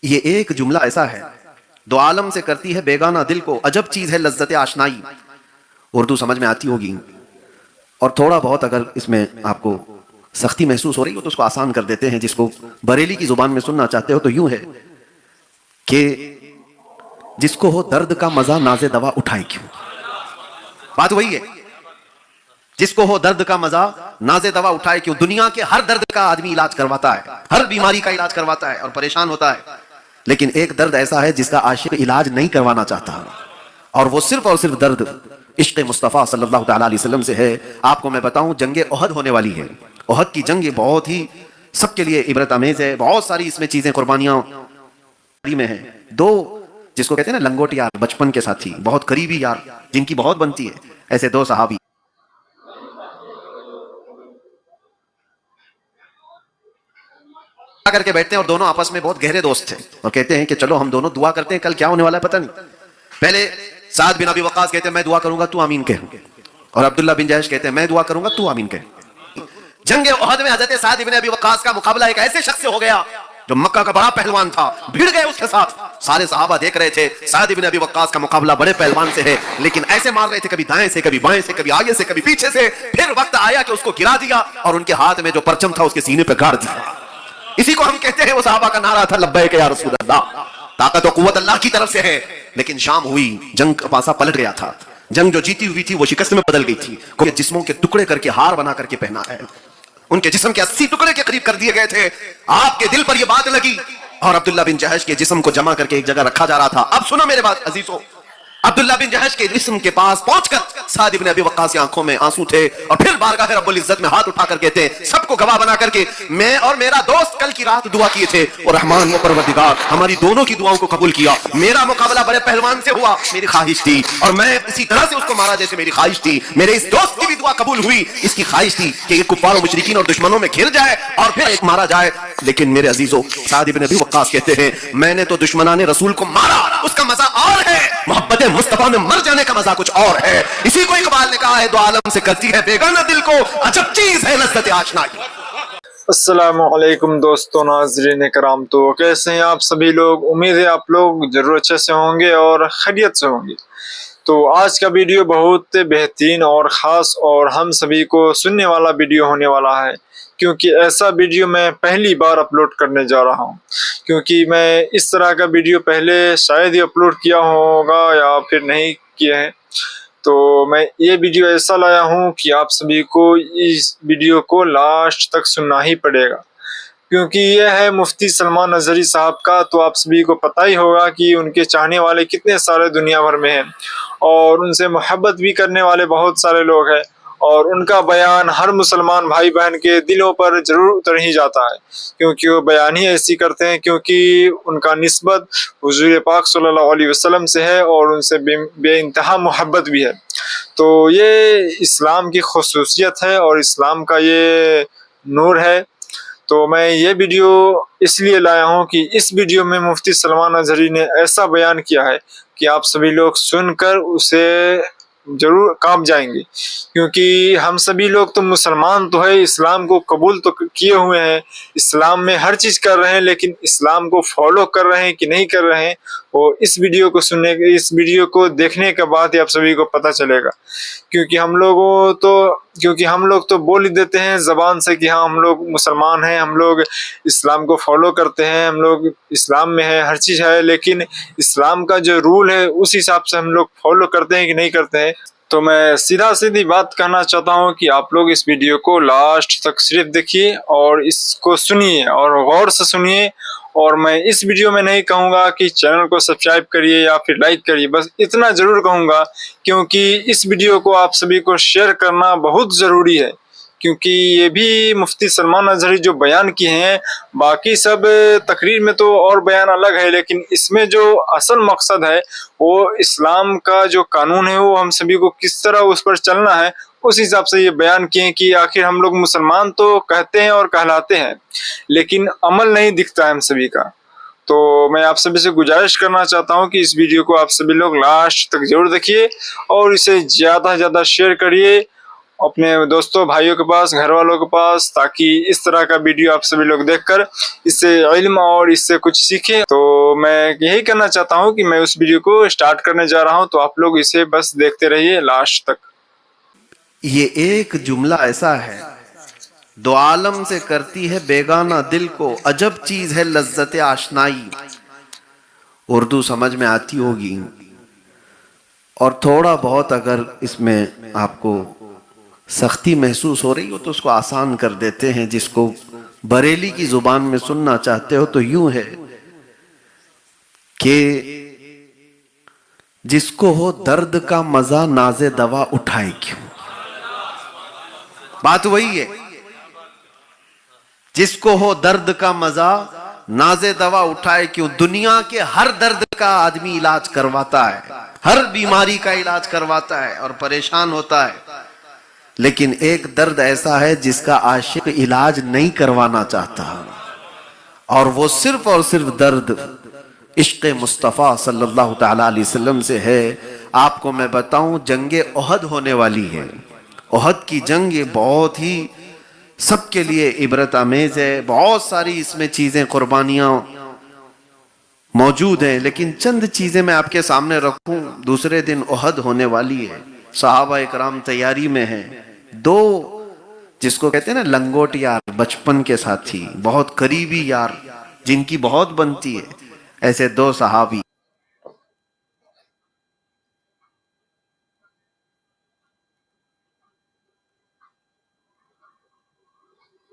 یہ ایک جملہ ایسا ہے، دو عالم سے کرتی ہے بیگانہ دل کو، عجب چیز ہے لذت آشنائی۔ اردو سمجھ میں آتی ہوگی، اور تھوڑا بہت اگر اس میں آپ کو سختی محسوس ہو رہی ہو تو اس کو آسان کر دیتے ہیں، جس کو بریلی کی زبان میں سننا چاہتے ہو تو یوں ہے کہ جس کو ہو درد کا مزہ ناز دوا اٹھائے کیوں۔ بات وہی ہے، جس کو ہو درد کا مزہ ناز دوا اٹھائے کیوں۔ دنیا کے ہر درد کا آدمی علاج کرواتا ہے، ہر بیماری کا علاج کرواتا ہے اور پریشان ہوتا ہے، لیکن ایک درد ایسا ہے جس کا عاشق علاج نہیں کروانا چاہتا، اور وہ صرف اور صرف درد عشق مصطفیٰ صلی اللہ تعالیٰ علیہ وسلم سے ہے۔ آپ کو میں بتاؤں، جنگ احد ہونے والی ہے۔ احد کی جنگ بہت ہی سب کے لیے عبرت آمیز ہے، بہت ساری اس میں چیزیں قربانیاں میں ہیں۔ دو جس کو کہتے ہیں نا لنگوٹ یار، بچپن کے ساتھی، بہت قریبی یار جن کی بہت بنتی ہے، ایسے دو صحابی کر کے بیٹھتے ہیں، اور دونوں آپس میں بہت گہرے دوست تھے، اور کہتے ہیں کہ چلو ہم دونوں دعا کرتے ہیں، کل کیا ہونے والا ہے پتہ نہیں۔ پہلے سعد بن ابی وقاص کہتے ہیں میں دعا کروں گا تو آمین کہہ، اور عبداللہ بن جہش کہتے ہیں میں دعا کروں گا تو آمین کہہ۔ جنگ احد میں حضرت سعد بن ابی وقاص کا مقابلہ ایک ایسے شخص سے ہو گیا جو مکہ کا بڑا پہلوان تھا، بھیڑ گئے اس کے ساتھ، سارے صحابہ دیکھ رہے تھے سعد بن ابی وقاص کا مقابلہ بڑے پہلوان سے ہے، لیکن ایسے مار رہے تھے کبھی دائیں سے کبھی بائیں سے کبھی آگے سے کبھی پیچھے سے۔ پھر وقت آیا کہ اس کو گرا دیا اور ان کے ہاتھ میں جو پرچم تھا اس کے سینے پہ گاڑ دیا۔ اسی کو ہم کہتے ہیں، وہ صحابہ کا نعرہ تھا لبیک یا رسول اللہ، طاقت و قوت اللہ کی طرف سے ہے۔ لیکن شام ہوئی، جنگ کا پاسا پلٹ گیا تھا، جنگ جو جیتی ہوئی تھی وہ شکست میں بدل گئی تھی، کیونکہ جسموں کے ٹکڑے کر کے ہار بنا کر کے پہنا ہے۔ ان کے جسم کے 80 ٹکڑے کے قریب کر دیے گئے تھے۔ آپ کے دل پر یہ بات لگی اور عبداللہ بن جہش کے جسم کو جمع کر کے ایک جگہ رکھا جا رہا تھا۔ اب سنو میرے بات عزیزو، عبداللہ بن جہش کے جسم کے پاس پہنچ کر سعد بن ابی وقاص کی آنکھوں میں آنسو تھے، اور پھر بارگاہ رب العزت میں ہاتھ اٹھا کر کہتے ہیں، سب کو گواہ بنا کر کے، میں اور میرا دوست کل کی رات دعا کیے تھے، اور رحمان و پروردگار ہماری دونوں کی دعاؤں کو قبول کیا۔ میرا مقابلہ بڑے پہلوان سے ہوا، میری خواہش تھی، اور میں اسی طرح سے اس کو مارا جیسے میری خواہش تھی۔ میرے اس دوست کی بھی دعا قبول ہوئی، اس کی خواہش تھی کہ یہ کفار و مشرکین اور دشمنوں میں گھر جائے اور پھر ایک مارا جائے۔ لیکن میرے عزیزو، سعد بن ابی وقاص کہتے ہیں میں نے تو دشمنان رسول کو مارا، اس کا مزہ اور ہے، محبت مصطفیٰ میں مر جانے کا مزہ کچھ اور ہے۔ اسی کو اقبال نے کہا ہے، دو عالم سے کرتی ہے بیگانہ دل کو، عجب چیز ہے لذت آشنائی۔ السلام علیکم دوستو، ناظرین کرام، تو کیسے ہیں آپ سبھی لوگ؟ امید ہے آپ لوگ ضرور اچھے سے ہوں گے اور خیریت سے ہوں گے۔ تو آج کا ویڈیو بہت بہترین اور خاص اور ہم سبھی کو سننے والا ویڈیو ہونے والا ہے، کیونکہ ایسا ویڈیو میں پہلی بار اپلوڈ کرنے جا رہا ہوں، کیونکہ میں اس طرح کا ویڈیو پہلے شاید ہی اپلوڈ کیا ہوگا یا پھر نہیں کیا ہے۔ تو میں یہ ویڈیو ایسا لایا ہوں کہ آپ سبھی کو اس ویڈیو کو لاسٹ تک سننا ہی پڑے گا، کیونکہ یہ ہے مفتی سلمان اظہری صاحب کا۔ تو آپ سبھی کو پتہ ہی ہوگا کہ ان کے چاہنے والے کتنے سارے دنیا بھر میں ہیں، اور ان سے محبت بھی کرنے والے بہت سارے لوگ ہیں، اور ان کا بیان ہر مسلمان بھائی بہن کے دلوں پر ضرور اتر ہی جاتا ہے، کیونکہ وہ بیان ہی ایسی کرتے ہیں، کیونکہ ان کا نسبت حضور پاک صلی اللہ علیہ وسلم سے ہے اور ان سے بے انتہا محبت بھی ہے۔ تو یہ اسلام کی خصوصیت ہے اور اسلام کا یہ نور ہے۔ تو میں یہ ویڈیو اس لیے لایا ہوں کہ اس ویڈیو میں مفتی سلمان اظہری نے ایسا بیان کیا ہے کہ آپ سبھی لوگ سن کر اسے ضرور کانپ جائیں گے، کیونکہ ہم سبھی لوگ تو مسلمان تو ہے، اسلام کو قبول تو کیے ہوئے ہیں، اسلام میں ہر چیز کر رہے ہیں، لیکن اسلام کو فالو کر رہے ہیں کہ نہیں کر رہے ہیں، وہ اس ویڈیو کو سننے کے، اس ویڈیو کو دیکھنے کے بعد ہی آپ سبھی کو پتہ چلے گا۔ کیونکہ ہم لوگ تو بول ہی دیتے ہیں زبان سے کہ ہاں ہم لوگ مسلمان ہیں، ہم لوگ اسلام کو فالو کرتے ہیں، ہم لوگ اسلام میں ہیں، ہر چیز ہے، لیکن اسلام کا جو رول ہے اس حساب سے ہم لوگ فالو کرتے ہیں کہ نہیں کرتے ہیں۔ تو میں سیدھا سیدھی بات کہنا چاہتا ہوں کہ آپ لوگ اس ویڈیو کو لاسٹ تک صرف دیکھیے اور اس کو سنیے اور غور سے سنیے، اور میں اس ویڈیو میں نہیں کہوں گا کہ چینل کو سبسکرائب کریے یا پھر لائک کریے، بس اتنا ضرور کہوں گا، کیونکہ اس ویڈیو کو آپ سبھی کو شیئر کرنا بہت ضروری ہے، کیونکہ یہ بھی مفتی سلمان اظہری جو بیان کیے ہیں، باقی سب تقریر میں تو اور بیان الگ ہے، لیکن اس میں جو اصل مقصد ہے وہ اسلام کا جو قانون ہے وہ ہم سبھی کو کس طرح اس پر چلنا ہے، اس حساب سے یہ بیان کیے ہیں کہ آخر ہم لوگ مسلمان تو کہتے ہیں اور کہلاتے ہیں، لیکن عمل نہیں دکھتا ہے ہم سبھی کا۔ تو میں آپ سبھی سے گزارش کرنا چاہتا ہوں کہ اس ویڈیو کو آپ سبھی لوگ لاسٹ تک ضرور دیکھیے اور اسے زیادہ سے زیادہ شیئر کریے، अपने दोस्तों भाइयों के पास, घर वालों के पास, ताकि इस तरह का वीडियो आप सभी लोग देखकर इससे इल्म और इससे कुछ सीखें। तो मैं यही कहना चाहता हूँ कि मैं उस वीडियो को स्टार्ट करने जा रहा हूँ, तो आप लोग इसे बस देखते रहिए लास्ट तक। ये एक जुमला ऐसा है, दो आलम से करती है बेगाना दिल को, अजब चीज है लज्जत आशनाई। उर्दू समझ में आती होगी, और थोड़ा बहुत अगर इसमें आपको सख्ती महसूस हो रही हो तो उसको आसान कर देते हैं। जिसको बरेली की जुबान में सुनना चाहते हो तो यूं है कि जिसको हो दर्द का मजा नाज़े दवा उठाए क्यों। बात वही है, जिसको हो दर्द का मजा नाज़े दवा उठाए क्यों। दुनिया के हर दर्द का आदमी इलाज करवाता है, हर बीमारी का इलाज करवाता है और परेशान होता है, लेकिन एक दर्द ऐसा है जिसका आशिक इलाज नहीं करवाना चाहता, और वो सिर्फ और सिर्फ दर्द इश्क़ मुस्तफ़ा सल्लल्लाहु तआला अलैहि वसल्लम से है। आपको मैं बताऊं, जंगे ओहद होने वाली है। ओहद की जंग ये बहुत ही सबके लिए इबरत आमेज है। बहुत सारी इसमें चीजें, कुर्बानियां मौजूद हैं, लेकिन चंद चीजें मैं आपके सामने रखूं। दूसरे दिन ओहद होने वाली है, सहाबा इकराम तैयारी में हैं। दो जिसको कहते हैं ना लंगोट यार, बचपन के साथी, बहुत करीबी यार, जिनकी बहुत बनती है, ऐसे दो सहाबी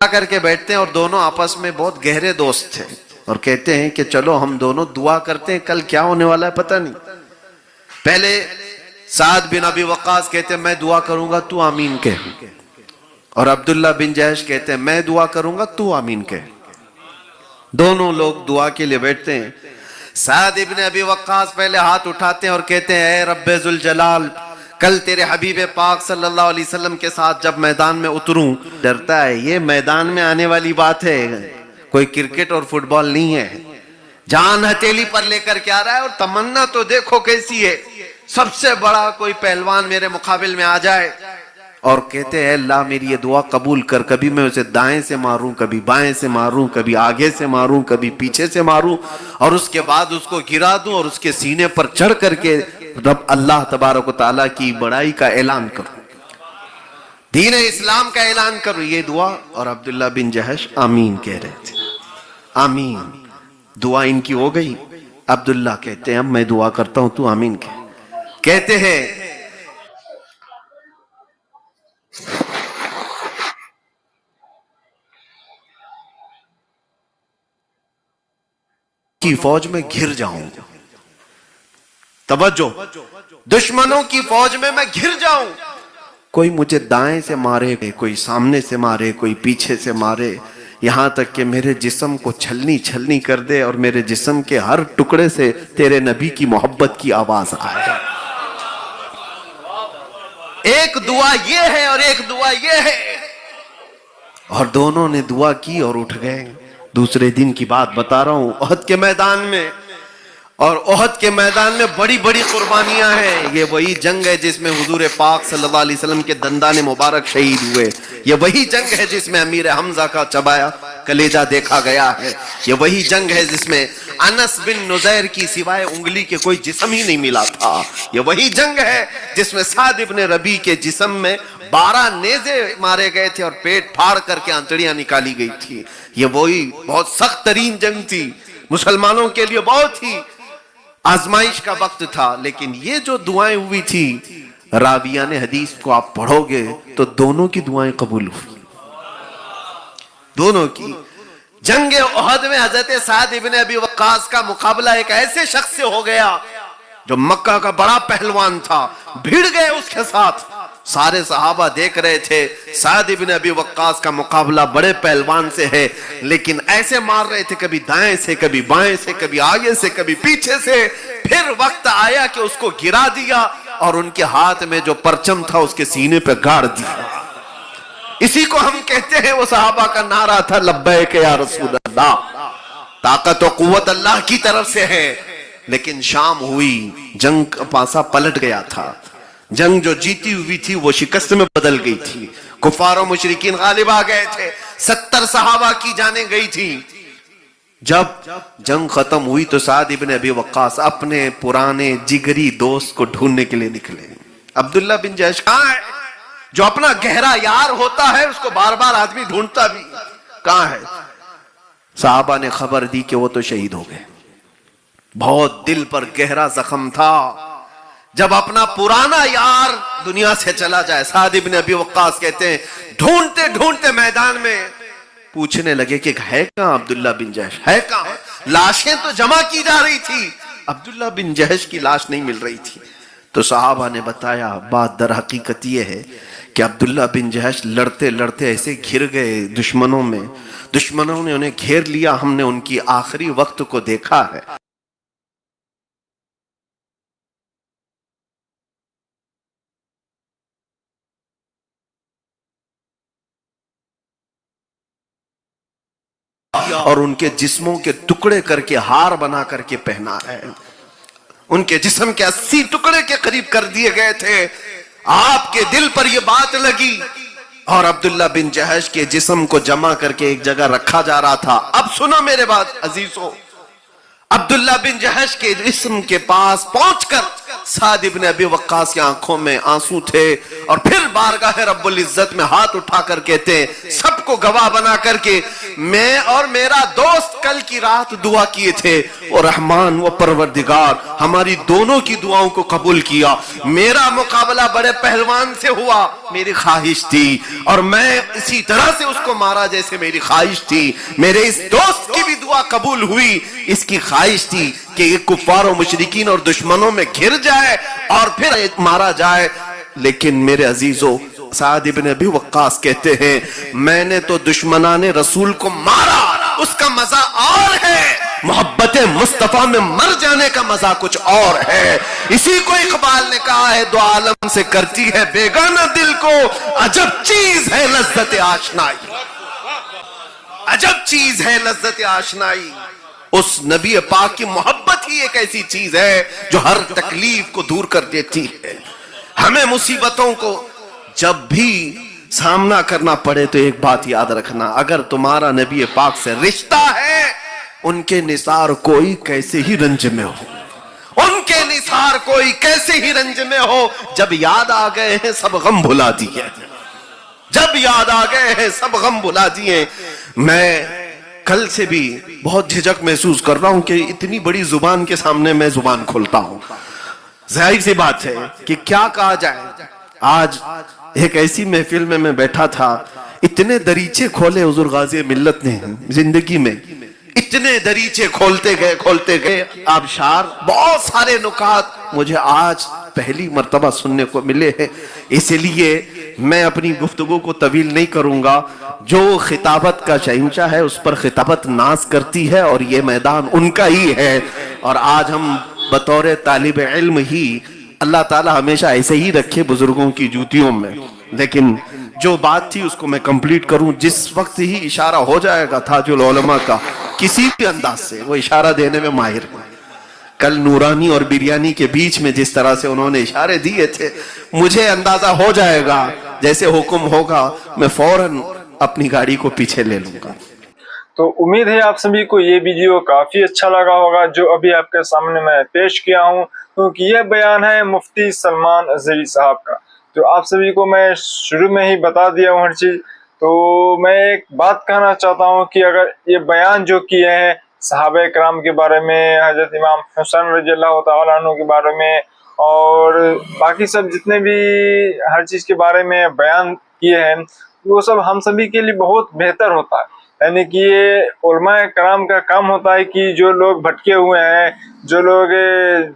करके बैठते हैं और दोनों आपस में बहुत गहरे दोस्त थे और कहते हैं कि चलो हम दोनों दुआ करते हैं, कल क्या होने वाला है पता नहीं। पहले साद बिन अबी वक्कास कहते हैं मैं दुआ करूंगा तू आमीन कह, और अब्दुल्ला बिन जहश कहते हैं मैं दुआ करूंगा तू आमीन कह। दोनों लोग दुआ के लिए बैठते हैं। साद इब्न अबी वक्कास पहले हाथ उठाते हैं और कहते हैं ऐ रब्बे जुल जलाल, कल तेरे हबीब पाक सल्लल्लाहु अलैहि वसल्लम के साथ जब मैदान में उतरूं, डरता है ये मैदान में आने वाली बात है, कोई क्रिकेट और फुटबॉल नहीं है। जान हथेली पर लेकर के आ रहा है, और तमन्ना तो देखो कैसी है, सबसे बड़ा कोई पहलवान मेरे मुकाबिल में आ जाए। और कहते हैं अल्लाह मेरी ये दुआ कबूल कर, कभी मैं उसे दाएं से मारूं, कभी बाएं से मारूं, कभी आगे से मारूं, कभी पीछे से मारूं, और उसके बाद उसको गिरा दूं और उसके सीने पर चढ़ करके रब अल्लाह तबारक व तआला की बड़ाई का ऐलान करूं, दीन इस्लाम का ऐलान करूं। ये दुआ, और अब्दुल्ला बिन जहश आमीन कह रहे थे। आमीन, दुआ इनकी हो गई। अब्दुल्ला कहते हैं अब मैं दुआ करता हूं तू आमीन कह। कहते हैं की फौज में घिर जाऊं, तवज्जो, दुश्मनों की फौज में मैं घिर जाऊं, कोई मुझे दाएं से मारे, कोई सामने से मारे, कोई पीछे से मारे, यहां तक कि मेरे जिस्म को छलनी छलनी कर दे और मेरे जिस्म के हर टुकड़े से तेरे नबी की मोहब्बत की आवाज आए। एक दुआ ये है और एक दुआ ये है। और दोनों ने दुआ की और उठ गए। दूसरे दिन की बात बता रहा हूं, ओहद के मैदान में, और ओहद के मैदान में बड़ी बड़ी कुर्बानियां हैं। ये वही जंग है जिसमें हुजूर पाक सल्लल्लाहु अलैहि वसल्लम के दंदाने मुबारक शहीद हुए। ये वही जंग है जिसमें अमीर हमजा का चबाया कलेजा देखा गया है। ये वही जंग है जिसमें अनस बिन नुज़ैर की सिवाय उंगली के कोई जिस्म ही नहीं मिला था। ये वही जंग है जिसमें साद इब्न रबी के जिस्म में 12 नेज़े मारे गए थे और पेट फाड़ करके आंतड़ियां निकाली गई थी। ये वही बहुत सख्त तरीन जंग थी, मुसलमानों के लिए बहुत ही आजमाइश का वक्त था। लेकिन ये जो दुआएं हुई थी, राविया ने हदीस को आप पढ़ोगे तो दोनों की दुआएं कबूल हुई, दोनों की। जंगे ओहद में हजरत साद इब्न अबी वक्कास का मुकाबला एक ऐसे शख्स से हो गया जो मक्का का बड़ा पहलवान था। भिड़ गए उसके साथ, सारे सहाबा देख रहे थे साद इब्न अबी वक्कास का मुकाबला बड़े पहलवान से है, लेकिन ऐसे मार रहे थे, कभी दाएं से, कभी बाएं से, कभी आगे से, कभी पीछे से। फिर वक्त आया कि उसको गिरा दिया और उनके हाथ में जो परचम था उसके सीने पे गाड़ दिया। इसी को हम कहते हैं, वो सहाबा का नारा था लब्बैक या रसूल अल्लाह। ताकत और कुव्वत अल्लाह की तरफ से है। लेकिन शाम हुई, जंग का पासा पलट गया था। जंग जो जीती हुई थी वो शिकस्त में बदल गई थी, कुफार और मुशरिकीन गालिब आ गए थे, 70 सहाबा की जाने गई थी। जब जंग खत्म हुई तो साद इब्न अबी वक्कास अपने पुराने जिगरी दोस्त को ढूंढने के लिए निकले। अब्दुल्ला बिन जहश कहां है? जो अपना गहरा यार होता है उसको बार बार आदमी ढूंढता भी, कहां है? साहबा ने खबर दी कि वो तो शहीद हो गए। बहुत दिल पर गहरा जख्म था जब अपना पुराना यार दुनिया से चला जाए। साद इब्न अबी वक्कास कहते हैं ढूंढते ढूंढते मैदान में पूछने लगे कि है कहां अब्दुल्ला बिन जहश, है कहां? लाशें तो जमा की जा रही थी, अब्दुल्ला बिन जहश की लाश नहीं मिल रही थी। तो साहबा ने बताया बात दर हकीकत ये है कि अब्दुल्ला बिन जहश लड़ते लड़ते ऐसे घिर गए दुश्मनों में, दुश्मनों ने उन्हें घेर लिया, हमने उनकी आखिरी वक्त को देखा है। और उनके जिस्मों के टुकड़े करके हार बना करके पहना है। उनके जिस्म के 80 टुकड़े के करीब कर दिए गए थे। आपके दिल पर यह बात लगी और अब्दुल्ला बिन जहश के जिस्म को जमा करके एक जगह रखा जा रहा था। अब सुनो मेरे बात अजीजों, अब्दुल्ला बिन जहश के जिस्म के पास पहुंचकर साद इब्न अबी वक्कास की आंखों में आंसू थे और फिर बारगाह रब्बुल इज्जत में हाथ उठाकर कहते सबको गवाह बना करके मैं और मेरा दोस्त कल की रात दुआ किए थे और रहमान व परवरदिगार हमारी दोनों की दुआओं को कबूल किया। मेरा मुकाबला बड़े पहलवान से हुआ, मेरी ख्वाहिश थी और मैं इसी तरह से उसको मारा जैसे मेरी ख्वाहिश थी। मेरे इस दोस्त की भी दुआ कबूल हुई, इसकी ख्वाहिश थी कि ये कुफार और मुशरिकीन और दुश्मनों में घिर जाए और फिर मारा जाए। लेकिन मेरे अजीजों, साद इब्न अबी वक्कास कहते हैं मैंने तो दुश्मनाने रसूल को मारा, उसका मजा और है, मोहब्बत मुस्तफा में मर जाने का मजा कुछ और है। इसी को इकबाल ने कहा है दो आलम से करती है बेगाना दिल को, अजब चीज है लज्जत आशनाई, अजब चीज है लज्जत आशनाई। उस नबी पाक की मोहब्बत ही एक ऐसी चीज है जो हर तकलीफ को दूर कर देती है। हमें मुसीबतों को जब भी सामना करना पड़े तो एक बात याद रखना, अगर तुम्हारा नबी पाक से रिश्ता है, उनके निसार कोई कैसे ही रंज में हो, उनके निसार कोई कैसे ही रंज में हो, जब याद आ गए हैं सब गम भुला दिए, जब याद आ गए हैं सब गम भुला दिए। मैं कल से भी बहुत झिझक महसूस कर रहा हूं कि इतनी बड़ी जुबान के सामने मैं जुबान खोलता हूं। जाहिर सी बात है कि क्या कहा जाए। आज एक ऐसी महफिल में मैं बैठा था, इतने दरीचे खोले हुजूर गाज़ी मिल्लत ने जिंदगी में, इतने दरीचे खोलते गए आबशार, बहुत सारे नुकात मुझे आज पहली मर्तबा सुनने को मिले हैं। इसलिए मैं अपनी गुफ्तगू को तवील नहीं करूंगा। जो खिताबत का शहंशाह है उस पर खिताबत नाज करती है और ये मैदान उनका ही है। और आज हम बतौर तालिब इल्म ही, अल्लाह ताला हमेशा ऐसे ही रखे बुजुर्गों की जूतियों में। लेकिन जो बात थी उसको मैं कंप्लीट करूं, जिस वक्त ही इशारा हो जाएगा ताजुल उलमा का किसी भी अंदाज से, वो इशारा देने में माहिर है। कल नूरानी और बिरयानी के बीच में जिस तरह से उन्होंने इशारे दिए थे, मुझे अंदाजा हो जाएगा जैसे हुक्म होगा मैं फौरन अपनी गाड़ी को पीछे ले लूंगा। तो उम्मीद है आप सभी को ये वीडियो काफी अच्छा लगा होगा जो अभी आपके सामने मैं पेश किया हूँ, क्योंकि यह बयान है मुफ्ती सलमान अज़हरी साहब का, जो आप सभी को मैं शुरू में ही बता दिया हूँ हर चीज। तो मैं एक बात कहना चाहता हूँ कि अगर ये बयान जो किए हैं सहाबा कराम के बारे में, हजरत इमाम हुसैन रज़ियल्लाहु तआला अन्हु के बारे में और बाकी सब जितने भी हर चीज के बारे में बयान किए हैं, वो सब हम सभी के लिए बहुत बेहतर होता है। यानी कि ये उलमाए कराम का काम होता है कि जो लोग भटके हुए हैं, जो लोग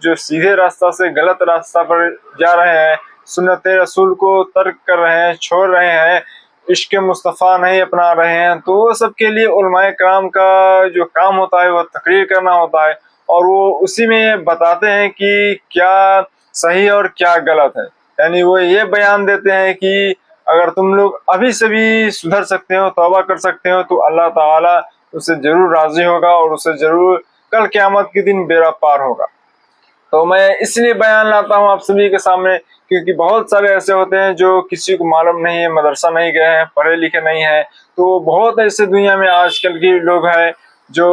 जो सीधे रास्ता से गलत रास्ता पर जा रहे हैं, सुन्नत रसूल को तर्क कर रहे हैं, छोड़ रहे हैं, इश्क मुस्तफ़ा नहीं अपना रहे हैं, तो वो सब के लिए उलमाए कराम का जो काम होता है वो तकरीर करना होता है और वो उसी में बताते हैं कि क्या सही और क्या गलत है। यानी वो ये बयान देते हैं कि अगर तुम लोग अभी से भी सुधर सकते हो, तौबा कर सकते हो, तो अल्लाह ताला उससे जरूर राजी होगा और उससे जरूर कल क़यामत के दिन बेड़ा पार होगा। تو میں اس لیے بیان لاتا ہوں آپ سبھی کے سامنے کیونکہ بہت سارے ایسے ہوتے ہیں جو کسی کو معلوم نہیں ہے، مدرسہ نہیں گئے ہیں، پڑھے لکھے نہیں ہیں. تو بہت ایسے دنیا میں آج کل کے لوگ ہیں جو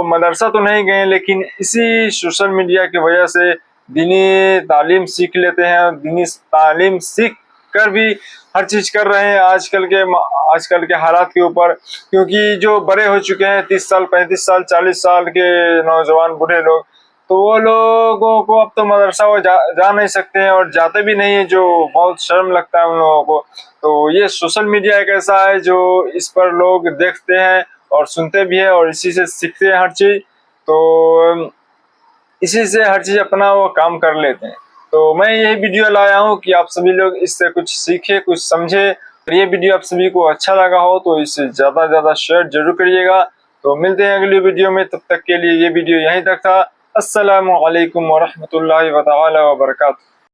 مدرسہ تو نہیں گئے لیکن اسی سوشل میڈیا کی وجہ سے دینی تعلیم سیکھ لیتے ہیں، اور دینی تعلیم سیکھ کر بھی ہر چیز کر رہے ہیں آج کل کے حالات کے اوپر. کیونکہ جو بڑے ہو چکے ہیں 30 سال 35 سال 40 سال کے نوجوان بوڑھے لوگ، تو وہ لوگوں کو اب تو مدرسہ وہ جا نہیں سکتے ہیں اور جاتے بھی نہیں ہیں، جو بہت شرم لگتا ہے ان لوگوں کو. تو یہ سوشل میڈیا ایک ایسا ہے جو اس پر لوگ دیکھتے ہیں اور سنتے بھی ہیں اور اسی سے سیکھتے ہیں ہر چیز. تو اسی سے ہر چیز اپنا وہ کام کر لیتے ہیں. تو میں یہی ویڈیو لایا ہوں کہ آپ سبھی لوگ اس سے کچھ سیکھیں، کچھ سمجھیں. اور یہ ویڈیو آپ سبھی کو اچھا لگا ہو تو اسے زیادہ سے زیادہ شیئر ضرور کریے گا. تو ملتے ہیں اگلی ویڈیو میں، تب تک کے لیے یہ ویڈیو یہیں تک تھا. السلام علیکم ورحمۃ اللہ تعالی وبرکاتہ.